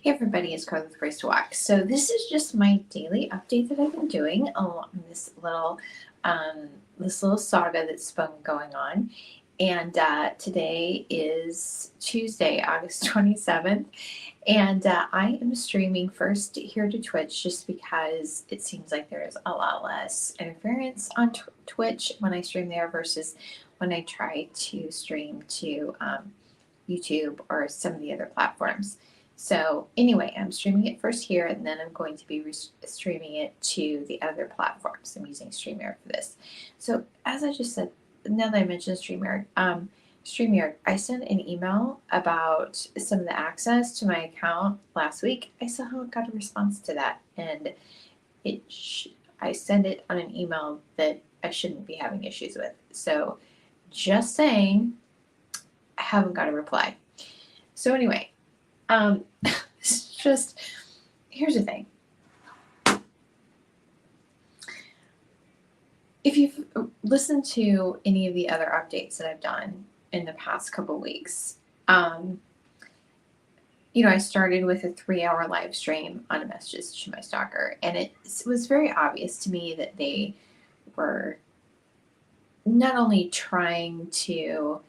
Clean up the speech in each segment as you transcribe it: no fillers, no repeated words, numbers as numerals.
Hey everybody, it's Carla with Grace to Walk. So this is just my daily update that I've been doing along um, this little saga that's been going on. And today is Tuesday, August 27th, and I am streaming first here to Twitch just because it seems like there's a lot less interference on Twitch when I stream there versus when I try to stream to YouTube or some of the other platforms. So anyway, I'm streaming it first here, and then I'm going to be streaming it to the other platforms. I'm using StreamYard for this. So as I just said, now that I mentioned StreamYard, I sent an email about some of the access to my account last week. I still haven't got a response to that, and I send it on an email that I shouldn't be having issues with. So just saying, I haven't got a reply. So anyway, it's just, here's the thing. If you've listened to any of the other updates that I've done in the past couple weeks, I started with a 3-hour live stream on a message to my stalker, and it was very obvious to me that they were not only trying to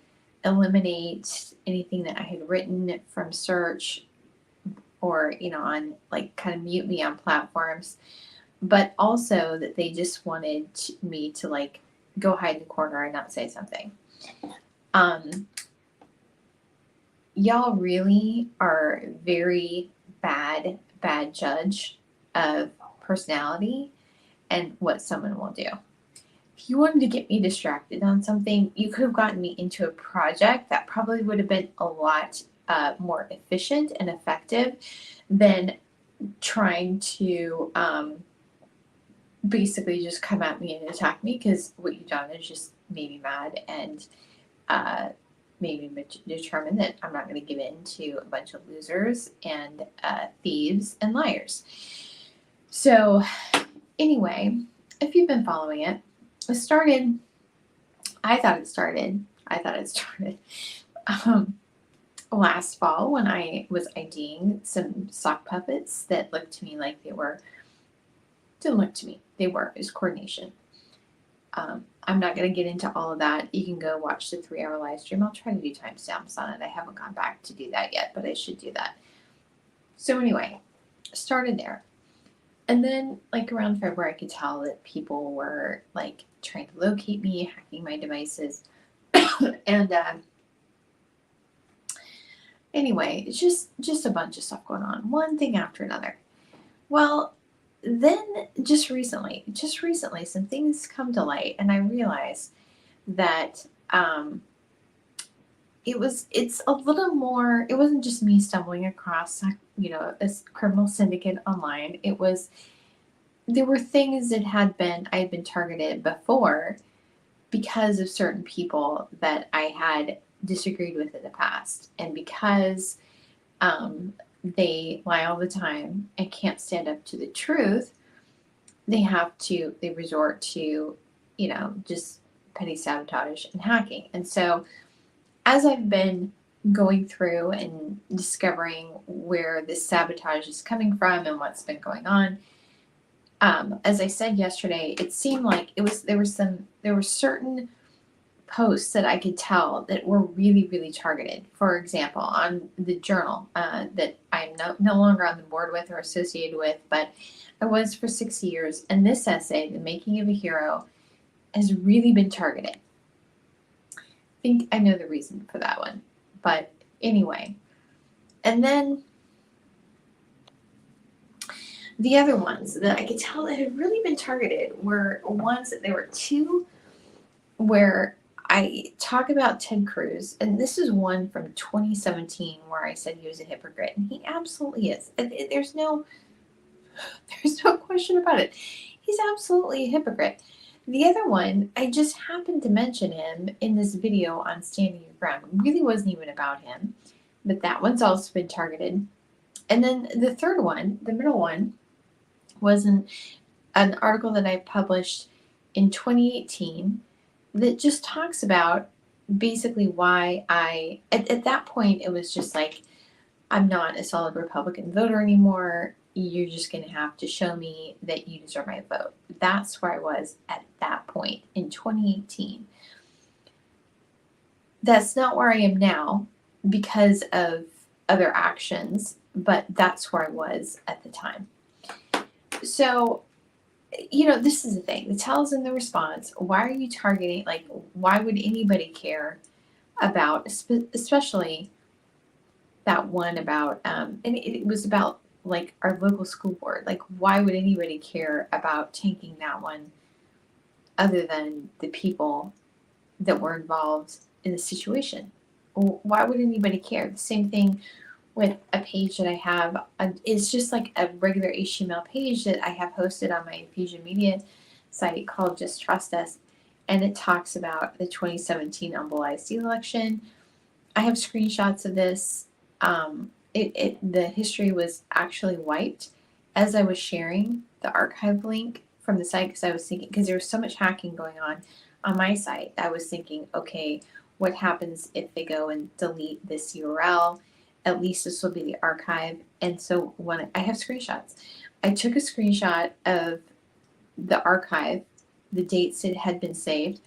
eliminate anything that I had written from search or, on kind of mute me on platforms, but also that they just wanted me to go hide in the corner and not say something. Y'all really are very bad judge of personality and what someone will do. If you wanted to get me distracted on something, you could have gotten me into a project that probably would have been a lot more efficient and effective than trying to basically just come at me and attack me, because what you've done is just made me mad and made me determine that I'm not going to give in to a bunch of losers and thieves and liars. So anyway, if you've been following it, I thought it started last fall when I was IDing some sock puppets that looked to me like didn't look to me. It was coordination. I'm not going to get into all of that. You can go watch the 3-hour live stream. I'll try to do timestamps on it. I haven't gone back to do that yet, but I should do that. So anyway, started there. And then around February, I could tell that people were trying to locate me, hacking my devices. And anyway, it's just a bunch of stuff going on, one thing after another. Well, then just recently, some things come to light, and I realized that it's a little more. It wasn't just me stumbling across a criminal syndicate online. There were things that I had been targeted before because of certain people that I had disagreed with in the past, and because they lie all the time and can't stand up to the truth, they resort to just petty sabotage and hacking. And so as I've been going through and discovering where this sabotage is coming from and what's been going on, as I said yesterday, it seemed like there were certain posts that I could tell that were really, really targeted. For example, on the journal that I'm no longer on the board with or associated with, but I was for 6 years. And this essay, The Making of a Hero, has really been targeted. I think I know the reason for that one. But anyway, and then the other ones that I could tell that had really been targeted were ones that there were two where I talk about Ted Cruz, and this is one from 2017 where I said he was a hypocrite, and he absolutely is. There's no question about it. He's absolutely a hypocrite. The other one, I just happened to mention him in this video on Standing Your Ground. It really wasn't even about him, but that one's also been targeted. And then the third one, the middle one, was an article that I published in 2018 that just talks about basically why at that point, it was just I'm not a solid Republican voter anymore. You're just going to have to show me that you deserve my vote. That's where I was at that point in 2018. That's not where I am now because of other actions, but that's where I was at the time. So, this is the thing. The tells in the response. Why are you targeting? Like, why would anybody care about, especially that one about, and it was about like our local school board. Like, why would anybody care about tanking that one other than the people that were involved in the situation? Why would anybody care? The same thing with a page that I have. It's just like a regular HTML page that I have hosted on my Infusion Media site called Just Trust Us. And it talks about the 2017 Humble ISD election. I have screenshots of this. The history was actually wiped as I was sharing the archive link from the site, because I was thinking, because there was so much hacking going on my site, I was thinking, okay, what happens if they go and delete this URL? At least this will be the archive. And so when I have screenshots, I took a screenshot of the archive, the dates it had been saved.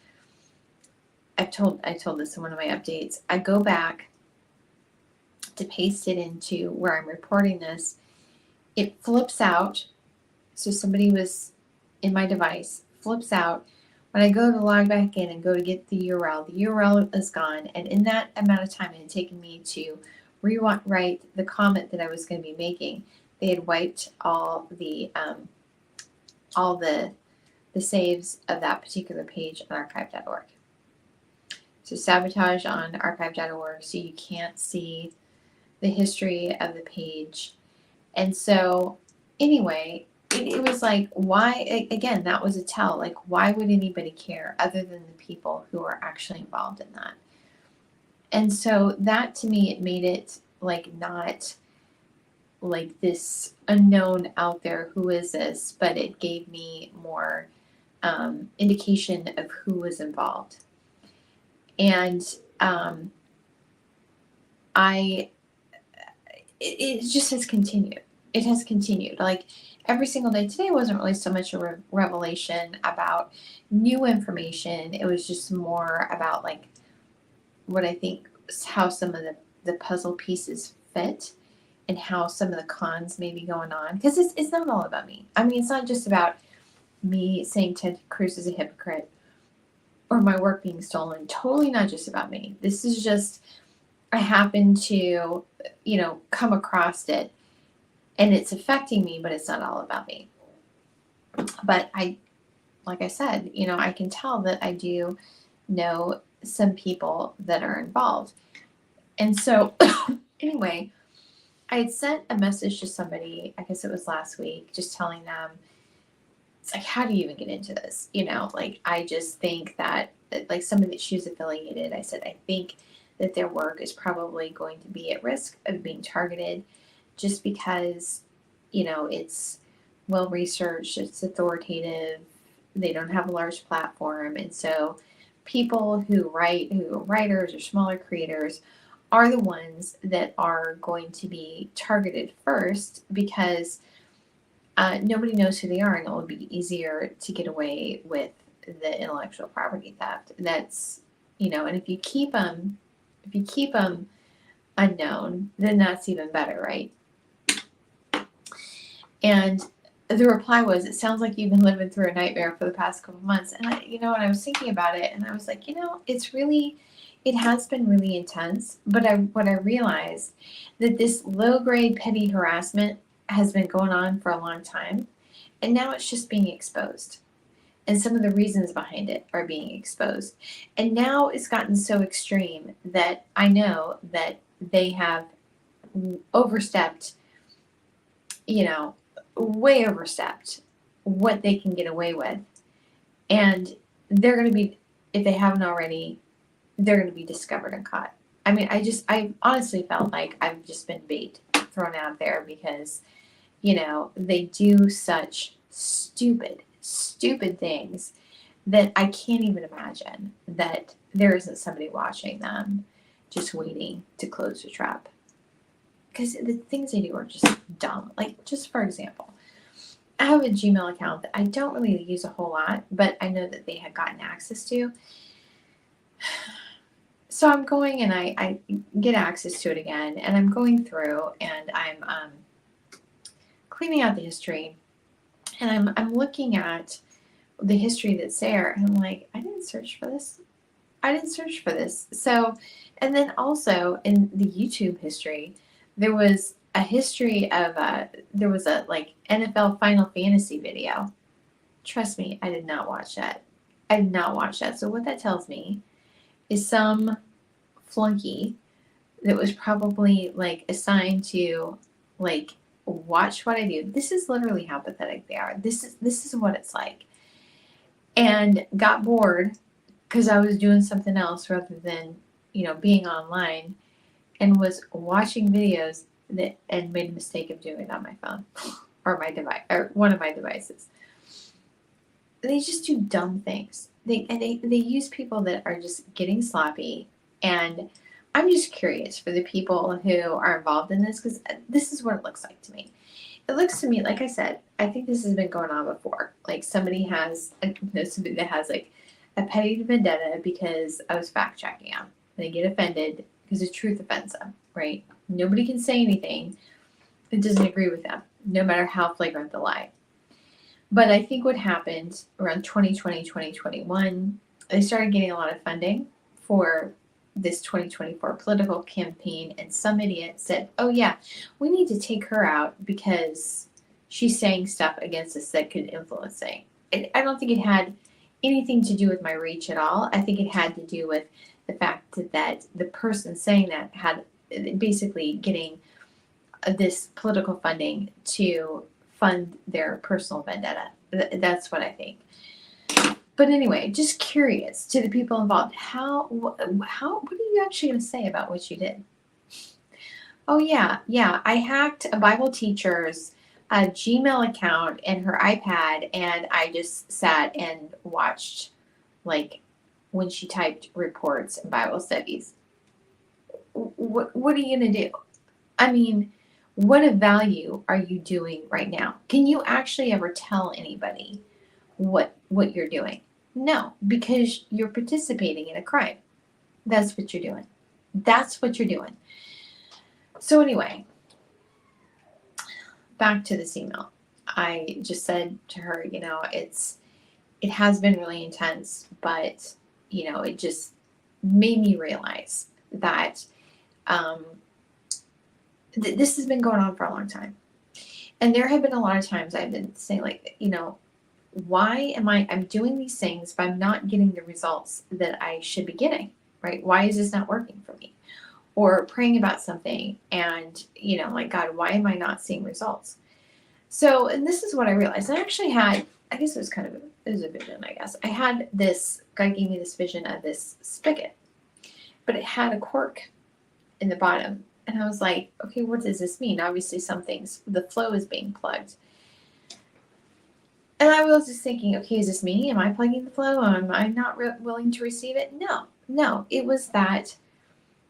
I told this in one of my updates. I go back to paste it into where I'm reporting this. It flips out. So somebody was in my device, flips out. When I go to log back in and go to get the URL is gone. And in that amount of time it had taken me to rewrite the comment that I was going to be making, they had wiped all the saves of that particular page on archive.org. So sabotage on archive.org, so you can't see the history of the page. And so anyway, it was like, why, again, that was a tell. Like, why would anybody care other than the people who are actually involved in that? And so that, to me, it made it like not like this unknown out there, who is this, but it gave me more indication of who was involved. And it just has continued. It has continued. Like, every single day. Today wasn't really so much a revelation about new information. It was just more about like what I think, how some of the puzzle pieces fit and how some of the cons may be going on. Because it's not all about me. I mean, it's not just about me saying Ted Cruz is a hypocrite or my work being stolen. Totally not just about me. This is just, I happen to, come across it and it's affecting me, but it's not all about me. But like I said, I can tell that I do know some people that are involved. And so anyway, I had sent a message to somebody, I guess it was last week, just telling them, it's like, how do you even get into this? Like, I just think that like somebody that she's affiliated, I said, I think that their work is probably going to be at risk of being targeted just because, it's well researched, it's authoritative, they don't have a large platform. And so people who are writers or smaller creators are the ones that are going to be targeted first, because nobody knows who they are, and it will be easier to get away with the intellectual property theft. That's, and if you keep them unknown, then that's even better, right? And the reply was, it sounds like you've been living through a nightmare for the past couple of months. And I was thinking about it, and I was like, it has been really intense. But what I realized, that this low grade petty harassment has been going on for a long time, and now it's just being exposed. And some of the reasons behind it are being exposed. And now it's gotten so extreme that I know that they have overstepped, way overstepped what they can get away with. And they're going to be, if they haven't already, they're going to be discovered and caught. I mean, I honestly felt like I've just been bait thrown out there, because, they do such stupid things that I can't even imagine that there isn't somebody watching them, just waiting to close the trap. because the things they do are just dumb. Like, just for example, I have a Gmail account that I don't really use a whole lot, but I know that they had gotten access to. So I'm going and I get access to it again, and I'm going through and I'm cleaning out the history, and I'm looking at the history that's there, and I'm like, I didn't search for this. I didn't search for this. So, and then also in the YouTube history, there was a history of there was a like NFL Final Fantasy video. Trust me, I did not watch that. I did not watch that. So what that tells me is some flunky that was probably like assigned to like watch what I do. This is literally how pathetic they are. This is what it's like. And got bored because I was doing something else rather than, being online, and was watching videos that and made a mistake of doing it on my phone or my device or one of my devices. They just do dumb things. They use people that are just getting sloppy, and I'm just curious for the people who are involved in this, because this is what it looks like to me. It looks to me, like I said, I think this has been going on before. Like somebody that has like a petty vendetta because I was fact checking them. And they get offended because the truth offends them, right? Nobody can say anything that doesn't agree with them, no matter how flagrant the lie. But I think what happened around 2020, 2021, they started getting a lot of funding for this 2024 political campaign, and some idiot said, oh yeah, we need to take her out because she's saying stuff against us that could influence things. I don't think it had anything to do with my reach at all. I think it had to do with the fact that the person saying that had basically getting this political funding to fund their personal vendetta. That's what I think. But anyway, just curious to the people involved. What are you actually going to say about what you did? Oh yeah, I hacked a Bible teacher's Gmail account and her iPad, and I just sat and watched, like, when she typed reports and Bible studies. What are you going to do? I mean, what of value are you doing right now? Can you actually ever tell anybody what you're doing? No, because you're participating in a crime. That's what you're doing. That's what you're doing. So anyway, back to this email. I just said to her, it has been really intense, but it just made me realize that this has been going on for a long time. And there have been a lot of times I've been saying, like, why am I'm doing these things, but I'm not getting the results that I should be getting, right? Why is this not working for me? Or praying about something and, like, God, why am I not seeing results? So, and this is what I realized. I actually had, I guess it was a vision, I guess. I had this, God gave me this vision of this spigot, but it had a cork in the bottom. And I was like, okay, what does this mean? Obviously the flow is being plugged. And I was just thinking, okay, is this me? Am I plugging the flow? Am I not willing to receive it? No. It was that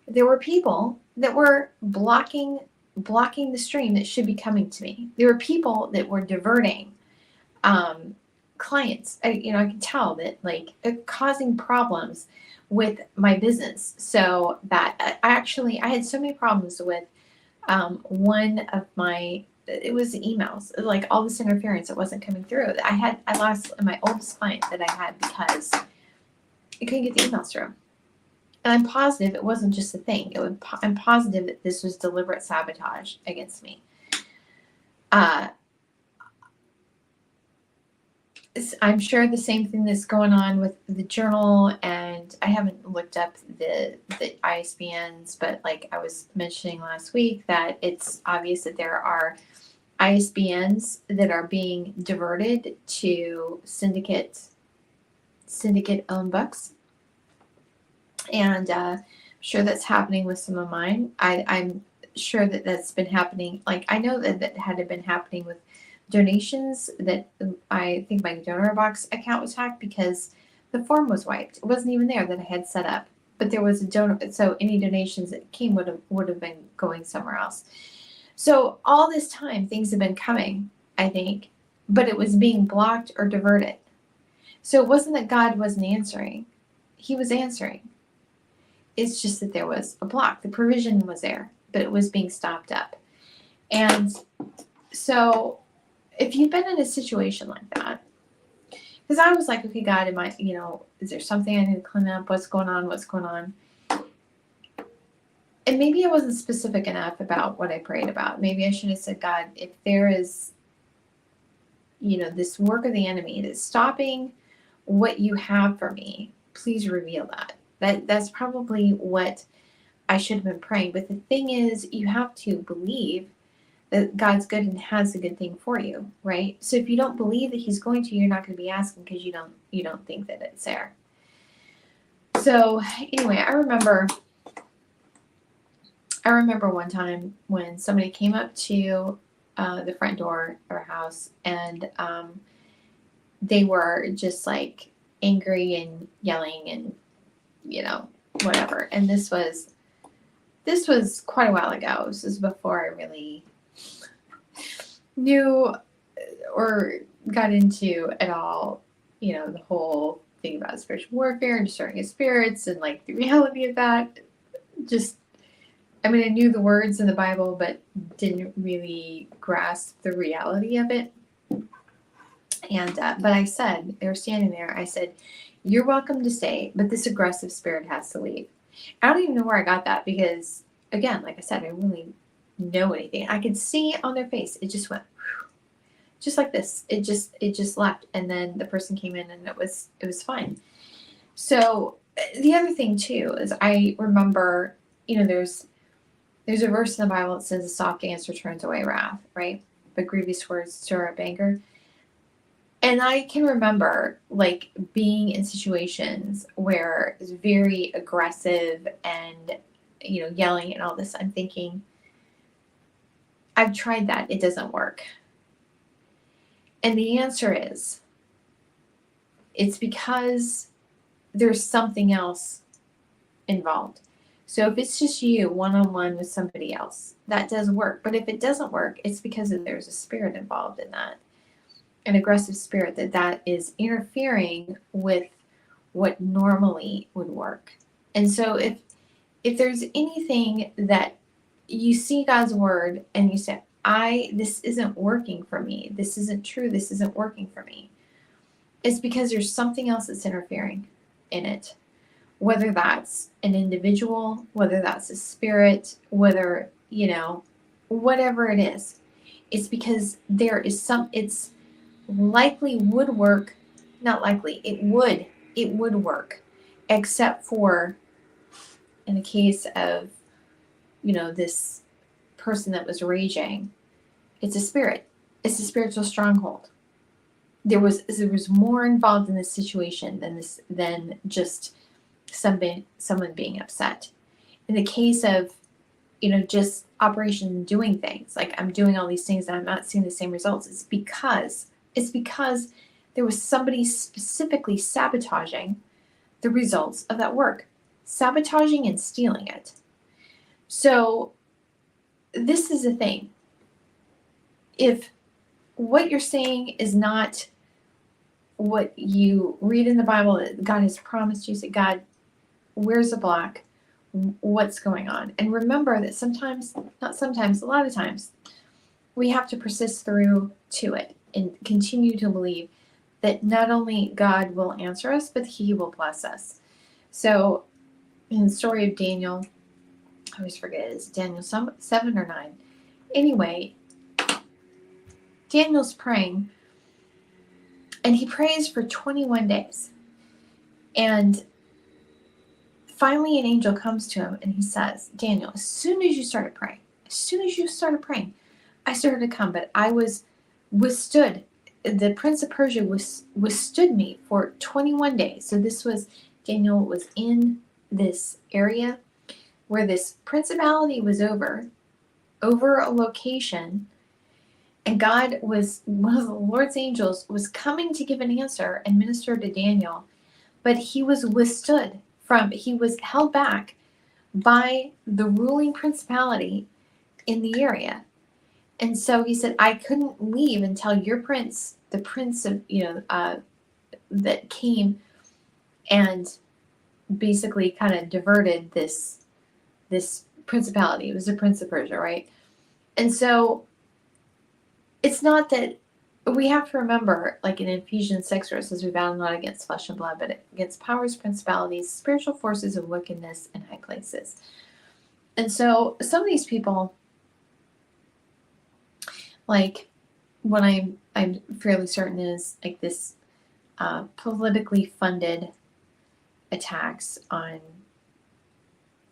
there were people that were blocking the stream that should be coming to me. There were people that were diverting clients. I could tell that, like, causing problems with my business. So that I had so many problems with one of my, it was the emails, like all this interference that wasn't coming through. I lost my oldest client that I had because I couldn't get the emails through. And I'm positive it wasn't just a thing. I'm positive that this was deliberate sabotage against me. I'm sure the same thing that's going on with the journal, and I haven't looked up the ISBNs, but like I was mentioning last week, that it's obvious that there are ISBNs that are being diverted to syndicate-owned books. And I'm sure that's happening with some of mine. I'm sure that that's been happening. Like, I know that had been happening with donations, that I think my donor box account was hacked because the form was wiped. It wasn't even there that I had set up, but there was a donor. So any donations that came would have been going somewhere else. So all this time, things have been coming, I think, but it was being blocked or diverted. So it wasn't that God wasn't answering. He was answering. It's just that there was a block. The provision was there, but it was being stopped up. And so if you've been in a situation like that, because I was like, okay, God, am I, is there something I need to clean up? What's going on? What's going on? And maybe I wasn't specific enough about what I prayed about. Maybe I should have said, God, if there is, this work of the enemy that's stopping what you have for me, please reveal that. That's probably what I should have been praying. But the thing is, you have to believe that God's good and has a good thing for you, right? So if you don't believe that he's going to, you're not going to be asking because you don't think that it's there. So anyway, I remember one time when somebody came up to the front door of our house, and they were just like angry and yelling and whatever. And this was quite a while ago. This was before I really knew or got into at all, the whole thing about spiritual warfare and discerning of spirits and like the reality of that. I knew the words in the Bible, but didn't really grasp the reality of it. And but I said, they were standing there, I said, you're welcome to stay, but this aggressive spirit has to leave. I don't even know where I got that because, again, like I said, I didn't really know anything. I could see on their face, it just went, whew, just like this. It just left, and then the person came in, and it was fine. So the other thing too is I remember, there's a verse in the Bible that says, "A soft answer turns away wrath," right? But grievous words stir up anger. And I can remember like being in situations where it's very aggressive and, yelling and all this. I'm thinking, I've tried that. It doesn't work. And the answer is, it's because there's something else involved. So if it's just you one-on-one with somebody else, that does work. But if it doesn't work, it's because there's a spirit involved in that. An aggressive spirit that is interfering with what normally would work. And so if there's anything that you see God's word and you say, this isn't working for me, this isn't true, this isn't working for me, it's because there's something else that's interfering in it. Whether that's an individual, whether that's a spirit, whether, whatever it is, it's because there is it's likely would work, not likely, it would work, except for in the case of, this person that was raging, it's a spirit. It's a spiritual stronghold. There was more involved in this situation than just someone being upset. In the case of, just operation doing things, like I'm doing all these things and I'm not seeing the same results, it's because there was somebody specifically sabotaging the results of that work, sabotaging and stealing it. So this is the thing. If what you're saying is not what you read in the Bible that God has promised you, say, God, where's the block? What's going on? And remember that a lot of times, we have to persist through to it and continue to believe that not only God will answer us, but he will bless us. So in the story of Daniel, I always forget, is Daniel 7 or 9? Anyway, Daniel's praying, and he prays for 21 days. And finally an angel comes to him and he says, Daniel, as soon as you started praying, I started to come, but I was withstood. The Prince of Persia withstood me for 21 days. So Daniel was in this area where this principality was over a location, and God was, one of the Lord's angels was coming to give an answer and minister to Daniel, but he was he was held back by the ruling principality in the area. And so he said, I couldn't leave until your prince, the prince of, that came and basically kind of diverted this principality. It was the Prince of Persia, right? And so it's not that we have to remember, like in Ephesians 6, where it says we battle not against flesh and blood, but against powers, principalities, spiritual forces of wickedness in high places. And so some of these people, like what I'm fairly certain is like this politically funded attacks on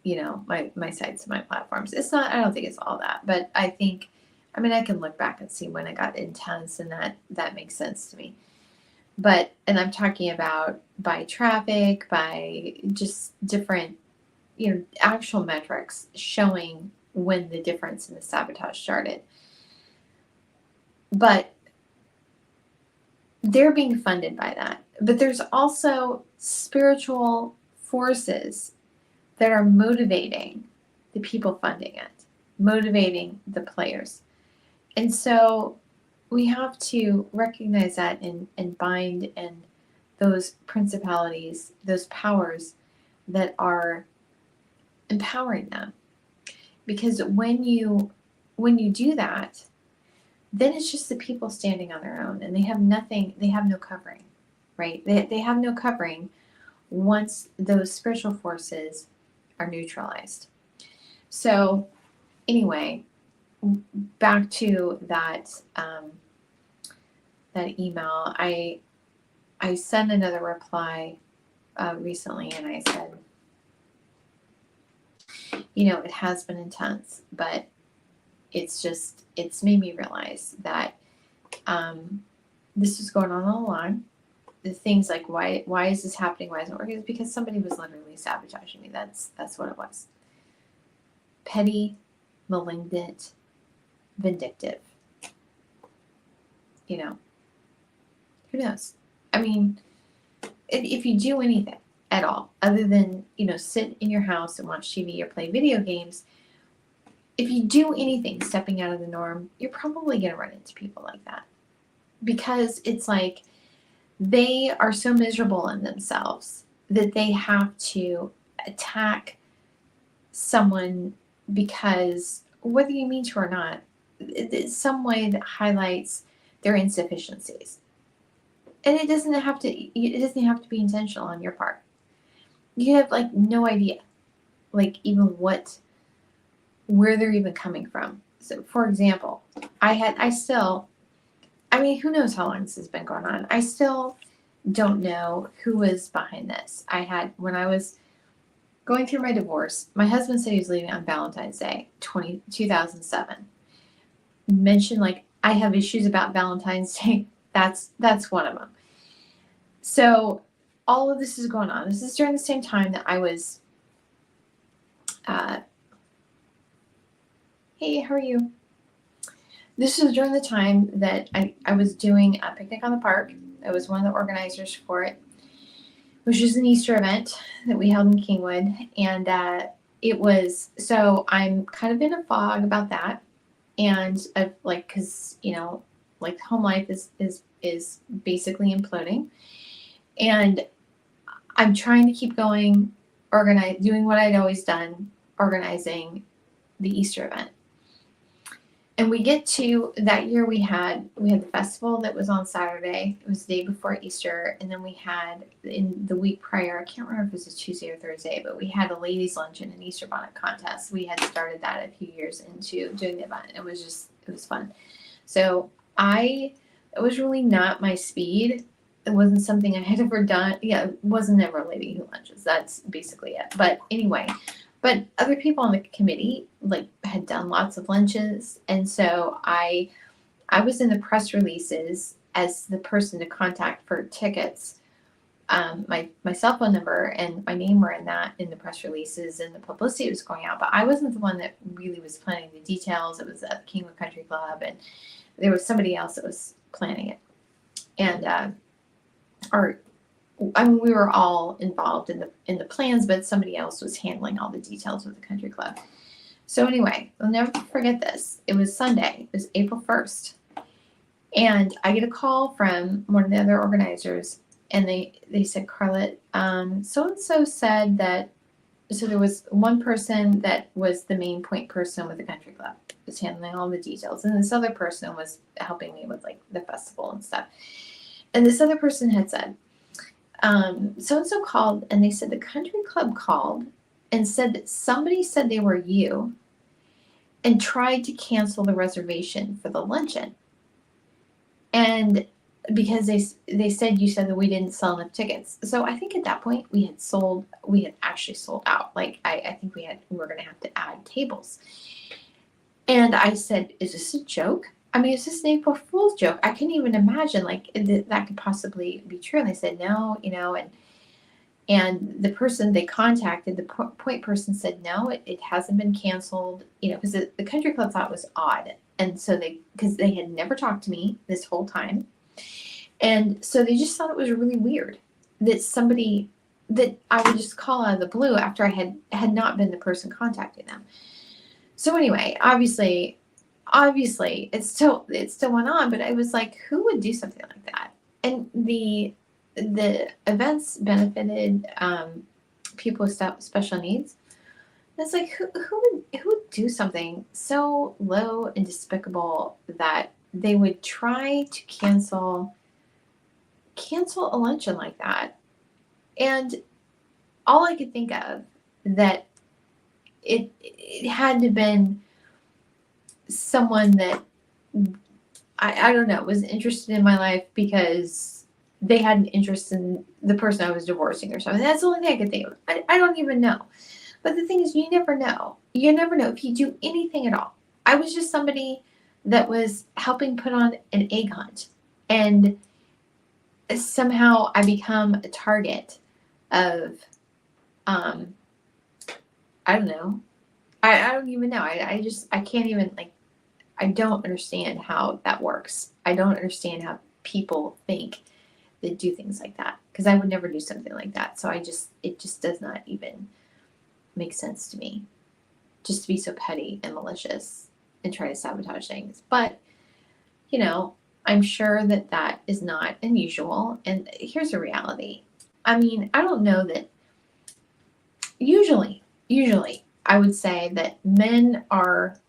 my sites and my platforms. It's not, I don't think it's all that, but I can look back and see when it got intense, and that makes sense to me. But, and I'm talking about by traffic, by just different, actual metrics showing when the difference in the sabotage started. But they're being funded by that. But there's also spiritual forces that are motivating the people funding it, motivating the players. And so we have to recognize that and bind in those principalities, those powers that are empowering them. Because when you do that, then it's just the people standing on their own, and they have no covering, right? They have no covering once those spiritual forces are neutralized. So anyway, back to that that email, I sent another reply recently, and I said, it has been intense, but it's made me realize that this was going on all along. The things like why is this happening? Why isn't it working? It's because somebody was literally sabotaging me. That's what it was. Petty, malignant, vindictive. Who knows? I mean, if you do anything at all other than sit in your house and watch TV or play video games, if you do anything stepping out of the norm, you're probably going to run into people like that, because it's like they are so miserable in themselves that they have to attack someone because, whether you mean to or not, it's some way that highlights their insufficiencies. And it doesn't have to be intentional on your part. You have no idea, even where they're even coming from. So, for example, who knows how long this has been going on? I still don't know who was behind this. When I was going through my divorce, my husband said he was leaving on Valentine's Day, 2007. Mentioned I have issues about Valentine's Day. That's one of them. So all of this is going on. This is during the same time that I was, hey, how are you? This was during the time that I was doing a picnic on the park. I was one of the organizers for it, which is an Easter event that we held in Kingwood. And so I'm kind of in a fog about that. And because, home life is basically imploding. And I'm trying to keep going, doing what I'd always done, organizing the Easter event. And we get to that year, we had the festival that was on Saturday. It was the day before Easter. And then we had, in the week prior, I can't remember if it was a Tuesday or Thursday, but we had a ladies' luncheon and Easter bonnet contest. We had started that a few years into doing the event. It was fun. So it was really not my speed. It wasn't something I had ever done. Yeah, it wasn't ever a lady who lunches. That's basically it. But anyway, but other people on the committee had done lots of lunches, and so I was in the press releases as the person to contact for tickets. My cell phone number and my name were in the press releases, and the publicity was going out. But I wasn't the one that really was planning the details. It was at the Kingwood Country Club, and there was somebody else that was planning it, and we were all involved in the plans, but somebody else was handling all the details with the country club. So anyway, I'll never forget this. It was Sunday. It was April 1st. And I get a call from one of the other organizers, and they said, Carlette, so and so said that. So there was one person that was the main point person with the country club, was handling all the details, and this other person was helping me with like the festival and stuff. And this other person had said, so and so called, and they said the country club called and said that somebody said they were you and tried to cancel the reservation for the luncheon. And because they said you said that we didn't sell enough tickets. So I think at that point we had actually sold out. Like I think we were gonna have to add tables. And I said, is this a joke? I mean, is this an April Fool's joke? I couldn't even imagine like that could possibly be true. And they said no, and the person they contacted, the point person said, no, it hasn't been canceled, because the country club thought it was odd. And so because they had never talked to me this whole time. And so they just thought it was really weird that I would just call out of the blue after I had not been the person contacting them. So anyway, obviously it still went on, but I was like, who would do something like that? And the events benefited people with special needs. And it's like who would do something so low and despicable that they would try to cancel a luncheon like that? And all I could think of that it had to have been someone that I don't know, was interested in my life because they had an interest in the person I was divorcing or something. That's the only thing I could think of. I don't even know. But the thing is, you never know. You never know if you do anything at all. I was just somebody that was helping put on an egg hunt. And somehow I become a target of, I don't know. I don't even know. I can't even, like, I don't understand how that works. I don't understand how people think they do things like that, because I would never do something like that. So it just does not even make sense to me, just to be so petty and malicious and try to sabotage things. But, I'm sure that is not unusual. And here's the reality. I mean, I don't know that usually I would say that men are,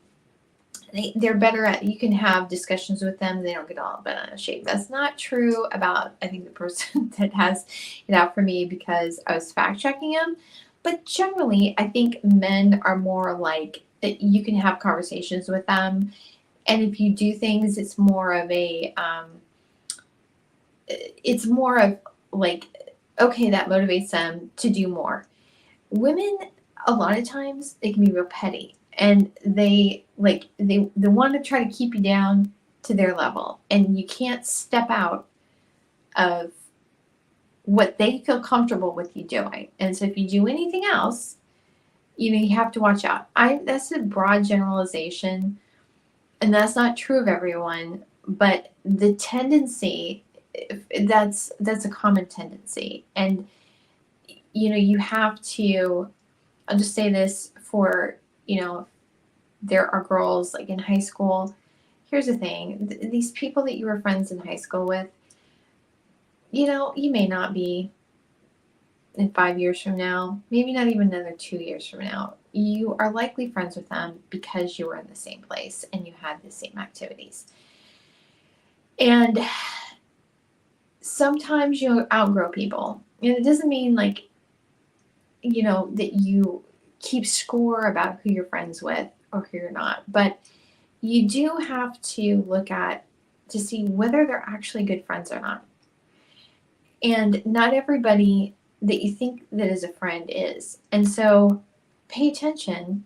they're better at, you can have discussions with them, they don't get all bent out of shape. That's not true about, I think, the person that has it out for me, because I was fact checking him. But generally, I think men are more like, you can have conversations with them, and if you do things, it's more of like, okay, that motivates them to do more. Women, a lot of times, they can be real petty, and they want to try to keep you down to their level, and you can't step out of what they feel comfortable with you doing. And so if you do anything else, you have to watch out. That's a broad generalization, and that's not true of everyone, but the tendency, that's a common tendency. And you have to, I'll just say this for, there are girls like in high school. Here's the thing, these people that you were friends in high school with, you may not be in 5 years from now, maybe not even another 2 years from now. You are likely friends with them because you were in the same place and you had the same activities. And sometimes you outgrow people. And it doesn't mean that you keep score about who you're friends with or who you're not. But you do have to look at to see whether they're actually good friends or not. And not everybody that you think that is a friend is. And so pay attention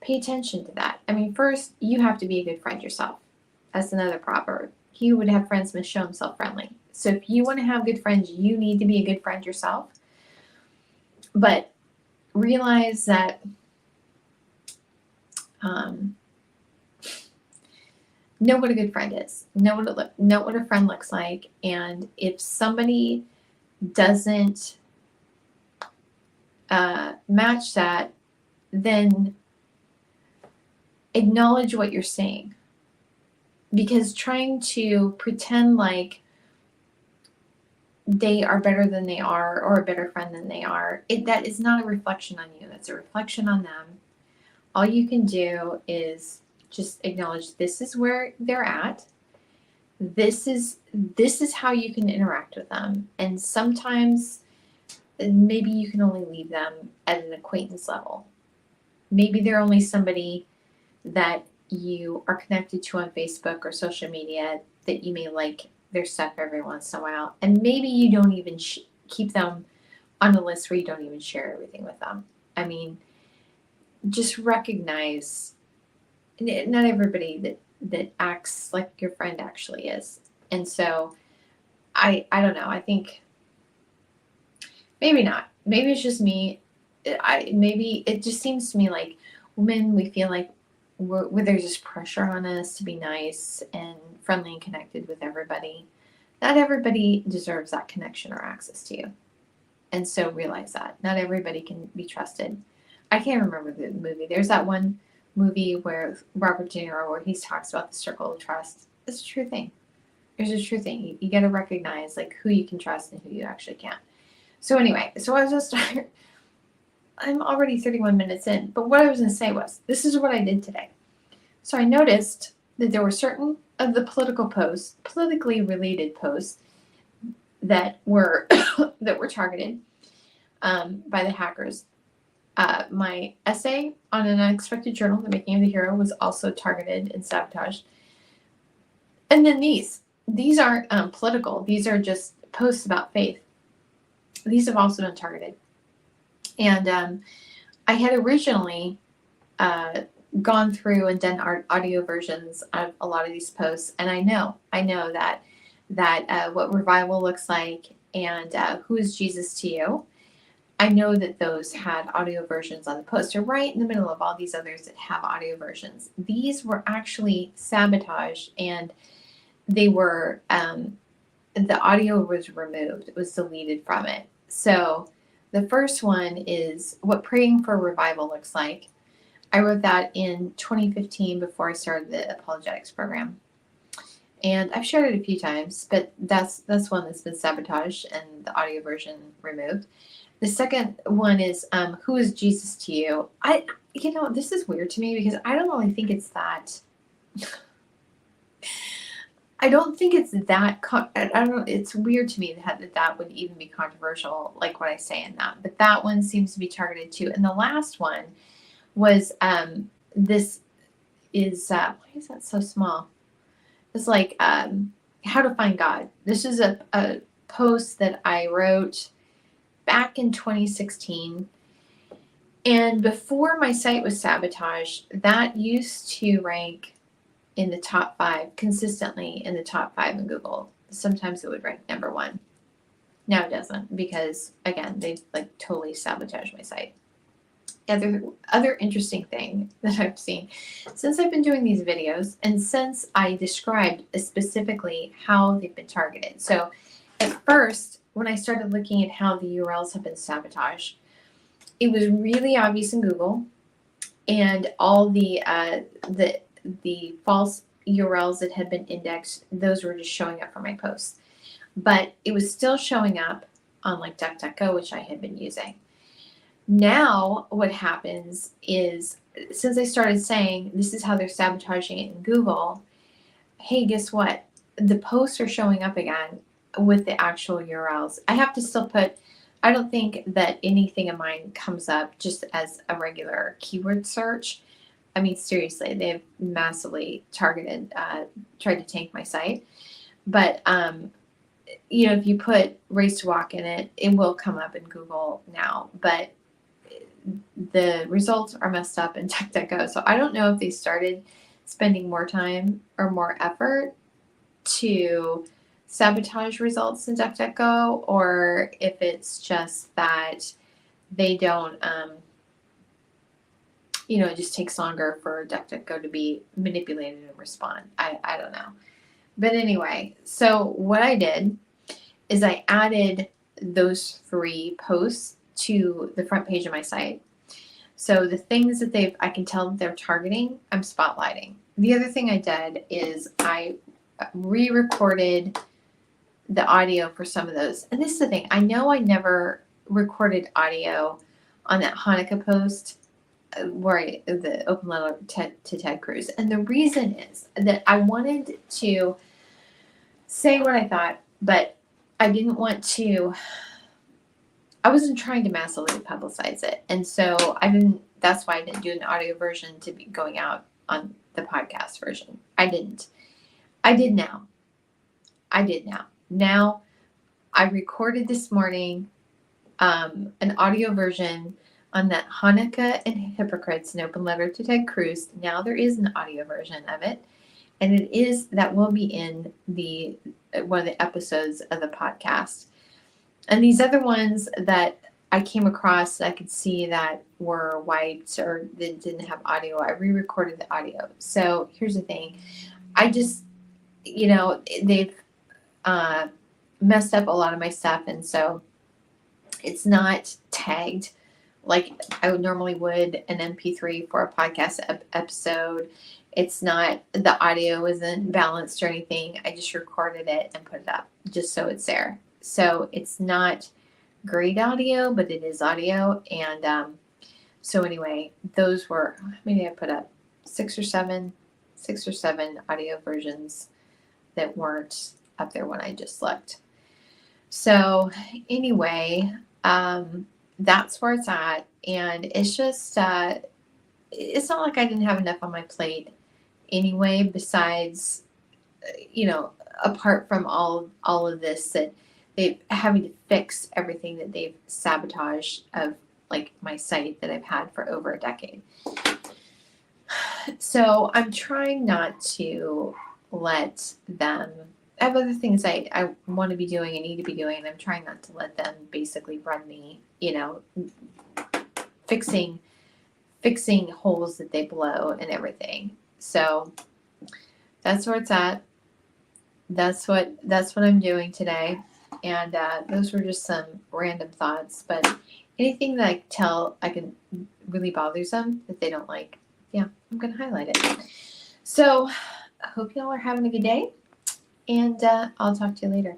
to that. I mean, first, you have to be a good friend yourself. That's another proverb. He who would have friends must show himself friendly. So if you want to have good friends, you need to be a good friend yourself. But realize that know what a good friend is. Know what a friend looks like. And if somebody doesn't match that, then acknowledge what you're saying. Because trying to pretend like they are better than they are or a better friend than they are, that is not a reflection on you. That's a reflection on them. All you can do is just acknowledge this is where they're at. This is how you can interact with them. And sometimes maybe you can only leave them at an acquaintance level. Maybe they're only somebody that you are connected to on Facebook or social media that you may like their stuff every once in a while. And maybe you don't even keep them on a list where you don't even share everything with them. I mean, just recognize not everybody that acts like your friend actually is. And so I don't know. I think maybe not. Maybe it's just me. Maybe it just seems to me like women, we feel like where there's just pressure on us to be nice and friendly and connected with everybody. Not everybody deserves that connection or access to you. And so realize that. Not everybody can be trusted. I can't remember the movie. There's that one movie where Robert De Niro where he talks about the circle of trust. It's a true thing. It's a true thing. You got to recognize like who you can trust and who you actually can't. So anyway, so I was just I'm already 31 minutes in, but what I was going to say was, this is what I did today. So I noticed that there were certain of the politically related posts that were that were targeted by the hackers. My essay on an unexpected journal, The Making of the Hero, was also targeted and sabotaged. And then these aren't political. These are just posts about faith. These have also been targeted. And I had originally gone through and done audio versions of a lot of these posts, and I know that what revival looks like and who is Jesus to you. I know that those had audio versions on the post. They're right in the middle of all these others that have audio versions. These were actually sabotaged, and they were the audio was removed. It was deleted from it. So the first one is what praying for revival looks like. I wrote that in 2015 before I started the apologetics program. And I've shared it a few times, but that's one that's been sabotaged and the audio version removed. The second one is who is Jesus to you? This is weird to me because I don't really think it's that. I don't think it's that. I don't know. It's weird to me that would even be controversial, like what I say in that. But that one seems to be targeted too. And the last one was this is why is that so small? It's like how to find God. This is a post that I wrote back in 2016. And before my site was sabotaged, that used to rank in the top 5, consistently in the top 5 in Google. Sometimes it would rank number 1. Now it doesn't because, again, they like totally sabotaged my site. Other interesting thing that I've seen since I've been doing these videos and since I described specifically how they've been targeted. So at first, when I started looking at how the URLs have been sabotaged, it was really obvious in Google, and all the false URLs that had been indexed, those were just showing up for my posts. But it was still showing up on like DuckDuckGo, which I had been using. Now what happens is, since I started saying this is how they're sabotaging it in Google, hey, guess what? The posts are showing up again with the actual URLs. I have to still put, I don't think that anything of mine comes up just as a regular keyword search. I mean, seriously, they've massively targeted, tried to tank my site. But, if you put Race to Walk in it, it will come up in Google now. But the results are messed up in DuckDuckGo. So I don't know if they started spending more time or more effort to sabotage results in DuckDuckGo, or if it's just that they don't, it just takes longer for DuckDuckGo to be manipulated and respond. I don't know. But anyway, so what I did is I added those 3 posts to the front page of my site. So the things that I can tell that they're targeting, I'm spotlighting. The other thing I did is I re-recorded the audio for some of those. And this is the thing, I know I never recorded audio on that Hanukkah post the open letter to Ted Cruz. And the reason is that I wanted to say what I thought, but I didn't want to, I wasn't trying to massively publicize it. And so that's why I didn't do an audio version to be going out on the podcast version. I didn't. I did now. Now I recorded this morning an audio version on that Hanukkah and Hypocrites, an open letter to Ted Cruz. Now there is an audio version of it, and that will be in one of the episodes of the podcast. And these other ones that I came across that I could see that were wiped or that didn't have audio, I re-recorded the audio. So here's the thing. I just, they've messed up a lot of my stuff, and so it's not tagged like I would normally would an MP3 for a podcast episode. It's not, the audio isn't balanced or anything. I just recorded it and put it up just so it's there. So it's not great audio, but it is audio. And so anyway, those were, maybe I put up six or seven audio versions that weren't up there when I just looked. So anyway, that's where it's at. And it's just, it's not like I didn't have enough on my plate anyway, besides, apart from all of this, that they're having to fix everything that they've sabotaged of like my site that I've had for over a decade. So I'm trying not to let them, I have other things I want to be doing and need to be doing, and I'm trying not to let them basically run me, fixing holes that they blow and everything. So that's where it's at. That's what I'm doing today. And those were just some random thoughts. But anything that I can really bothers them that they don't like, yeah, I'm going to highlight it. So I hope y'all are having a good day. And I'll talk to you later.